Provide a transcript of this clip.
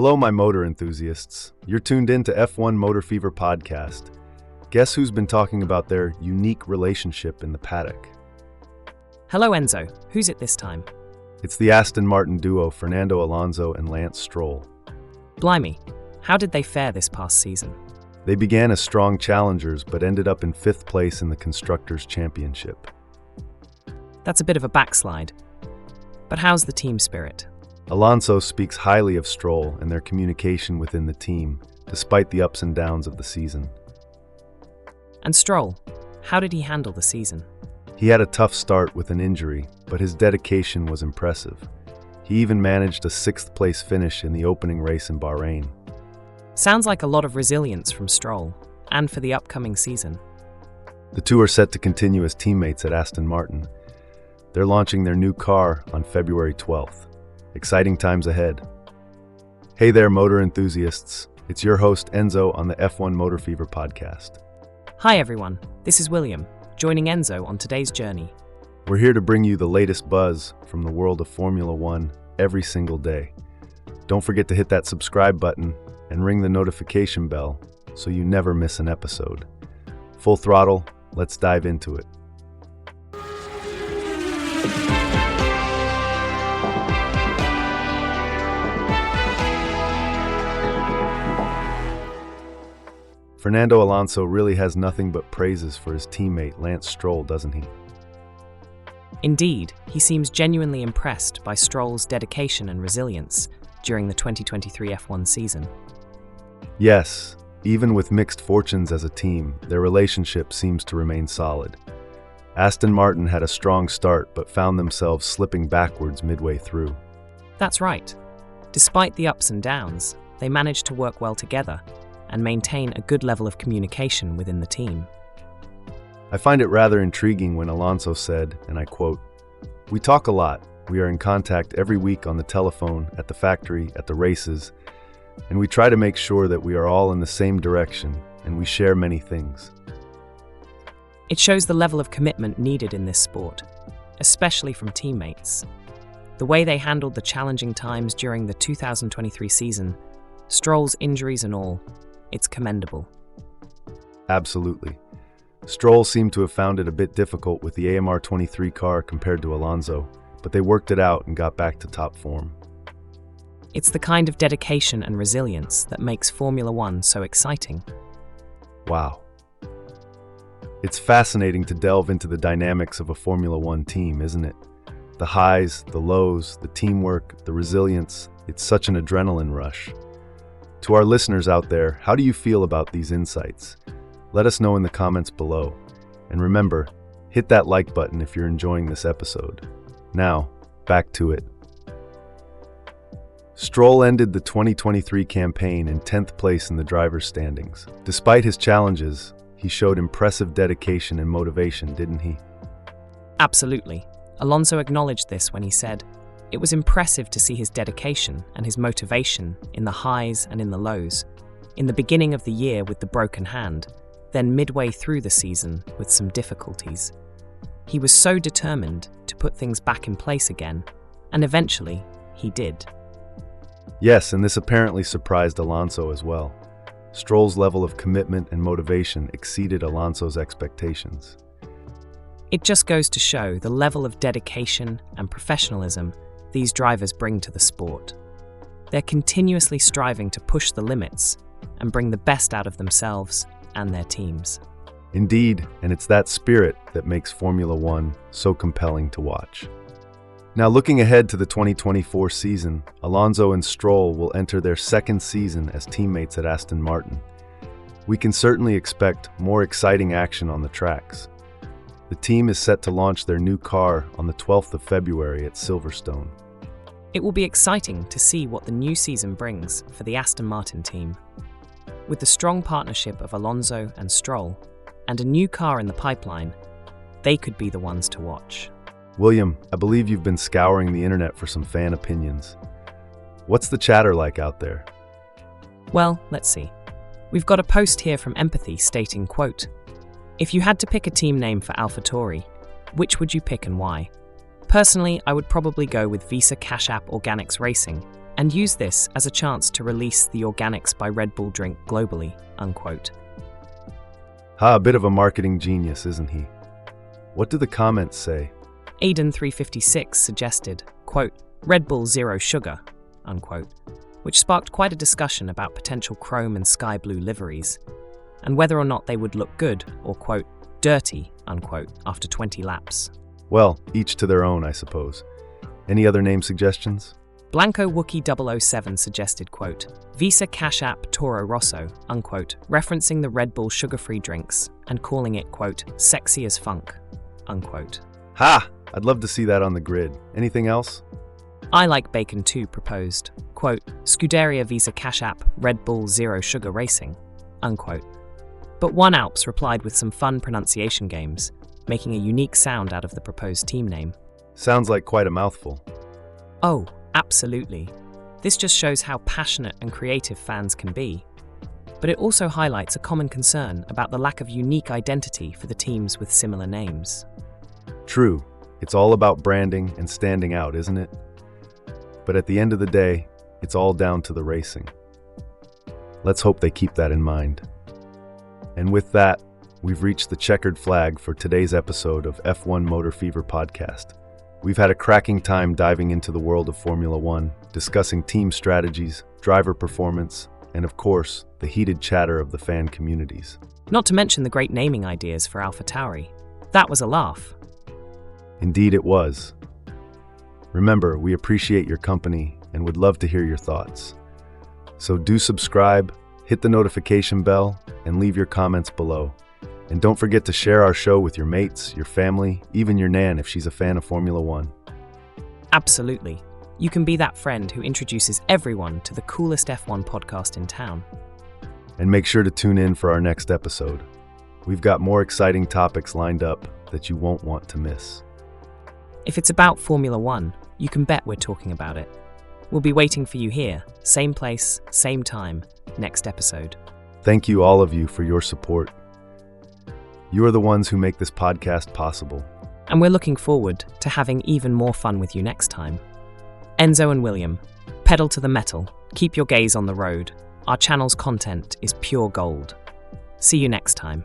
Hello, my motor enthusiasts. You're tuned in to F1 Motor Fever podcast. Guess who's been talking about their unique relationship in the paddock? Hello, Enzo. Who's it this time? It's the Aston Martin duo, Fernando Alonso and Lance Stroll. Blimey, how did they fare this past season? They began as strong challengers, but ended up in 5th place in the Constructors' Championship. That's a bit of a backslide. But how's the team spirit? Alonso speaks highly of Stroll and their communication within the team, despite the ups and downs of the season. And Stroll, how did he handle the season? He had a tough start with an injury, but his dedication was impressive. He even managed a 6th place finish in the opening race in Bahrain. Sounds like a lot of resilience from Stroll, and for the upcoming season. The two are set to continue as teammates at Aston Martin. They're launching their new car on February 12th. Exciting times ahead. Hey there, motor enthusiasts. It's your host, Enzo, on the F1 Motor Fever podcast. Hi everyone, this is William, joining Enzo on today's journey. We're here to bring you the latest buzz from the world of Formula One every single day. Don't forget to hit that subscribe button and ring the notification bell so you never miss an episode. Full throttle, let's dive into it. Fernando Alonso really has nothing but praises for his teammate Lance Stroll, doesn't he? Indeed, he seems genuinely impressed by Stroll's dedication and resilience during the 2023 F1 season. Yes, even with mixed fortunes as a team, their relationship seems to remain solid. Aston Martin had a strong start but found themselves slipping backwards midway through. That's right. Despite the ups and downs, they managed to work well together and maintain a good level of communication within the team. I find it rather intriguing when Alonso said, and I quote, "We talk a lot. We are in contact every week on the telephone, at the factory, at the races, and we try to make sure that we are all in the same direction and we share many things." It shows the level of commitment needed in this sport, especially from teammates. The way they handled the challenging times during the 2023 season, Stroll's injuries and all, it's commendable. Absolutely. Stroll seemed to have found it a bit difficult with the AMR 23 car compared to Alonso, but they worked it out and got back to top form. It's the kind of dedication and resilience that makes Formula One so exciting. Wow. It's fascinating to delve into the dynamics of a Formula One team, isn't it? The highs, the lows, the teamwork, the resilience, it's such an adrenaline rush. To our listeners out there, how do you feel about these insights? Let us know in the comments below. And remember, hit that like button if you're enjoying this episode. Now, back to it. Stroll ended the 2023 campaign in 10th place in the driver's standings. Despite his challenges, he showed impressive dedication and motivation, didn't he? Absolutely. Alonso acknowledged this when he said, "It was impressive to see his dedication and his motivation in the highs and in the lows. In the beginning of the year with the broken hand, then midway through the season with some difficulties. He was so determined to put things back in place again, and eventually he did." Yes, and this apparently surprised Alonso as well. Stroll's level of commitment and motivation exceeded Alonso's expectations. It just goes to show the level of dedication and professionalism these drivers bring to the sport. They're continuously striving to push the limits and bring the best out of themselves and their teams. Indeed, and it's that spirit that makes Formula One so compelling to watch. Now, looking ahead to the 2024 season, Alonso and Stroll will enter their 2nd season as teammates at Aston Martin. We can certainly expect more exciting action on the tracks. The team is set to launch their new car on the 12th of February at Silverstone. It will be exciting to see what the new season brings for the Aston Martin team. With the strong partnership of Alonso and Stroll, and a new car in the pipeline, they could be the ones to watch. William, I believe you've been scouring the internet for some fan opinions. What's the chatter like out there? Well, let's see. We've got a post here from Empathy stating, quote, "If you had to pick a team name for AlphaTauri, which would you pick and why? Personally, I would probably go with Visa Cash App Organics Racing and use this as a chance to release the Organics by Red Bull drink globally, unquote. A bit of a marketing genius, isn't he? What do the comments say? Aiden356 suggested, quote, Red Bull Zero Sugar, unquote, which sparked quite a discussion about potential chrome and sky blue liveries, and whether or not they would look good or, quote, dirty, unquote, after 20 laps. Well, each to their own, I suppose. Any other name suggestions? Blanco Wookie 007 suggested, quote, Visa Cash App Toro Rosso, unquote, referencing the Red Bull sugar-free drinks and calling it, quote, sexy as funk, unquote. I'd love to see that on the grid. Anything else? I Like Bacon 2 proposed, quote, Scuderia Visa Cash App Red Bull Zero Sugar Racing, unquote. But One Alps replied with some fun pronunciation games, making a unique sound out of the proposed team name. Sounds like quite a mouthful. Oh, absolutely. This just shows how passionate and creative fans can be. But it also highlights a common concern about the lack of unique identity for the teams with similar names. True. It's all about branding and standing out, isn't it? But at the end of the day, it's all down to the racing. Let's hope they keep that in mind. And with that, we've reached the checkered flag for today's episode of F1 Motor Fever podcast. We've had a cracking time diving into the world of Formula One, discussing team strategies, driver performance, and of course, the heated chatter of the fan communities. Not to mention the great naming ideas for AlphaTauri. That was a laugh. Indeed it was. Remember, we appreciate your company and would love to hear your thoughts. So do subscribe, hit the notification bell, and leave your comments below. And don't forget to share our show with your mates, your family, even your nan if she's a fan of Formula One. Absolutely. You can be that friend who introduces everyone to the coolest F1 podcast in town. And make sure to tune in for our next episode. We've got more exciting topics lined up that you won't want to miss. If it's about Formula One, you can bet we're talking about it. We'll be waiting for you here, same place, same time, next episode. Thank you all of you for your support. You are the ones who make this podcast possible. And we're looking forward to having even more fun with you next time. Enzo and William, pedal to the metal, keep your gaze on the road. Our channel's content is pure gold. See you next time.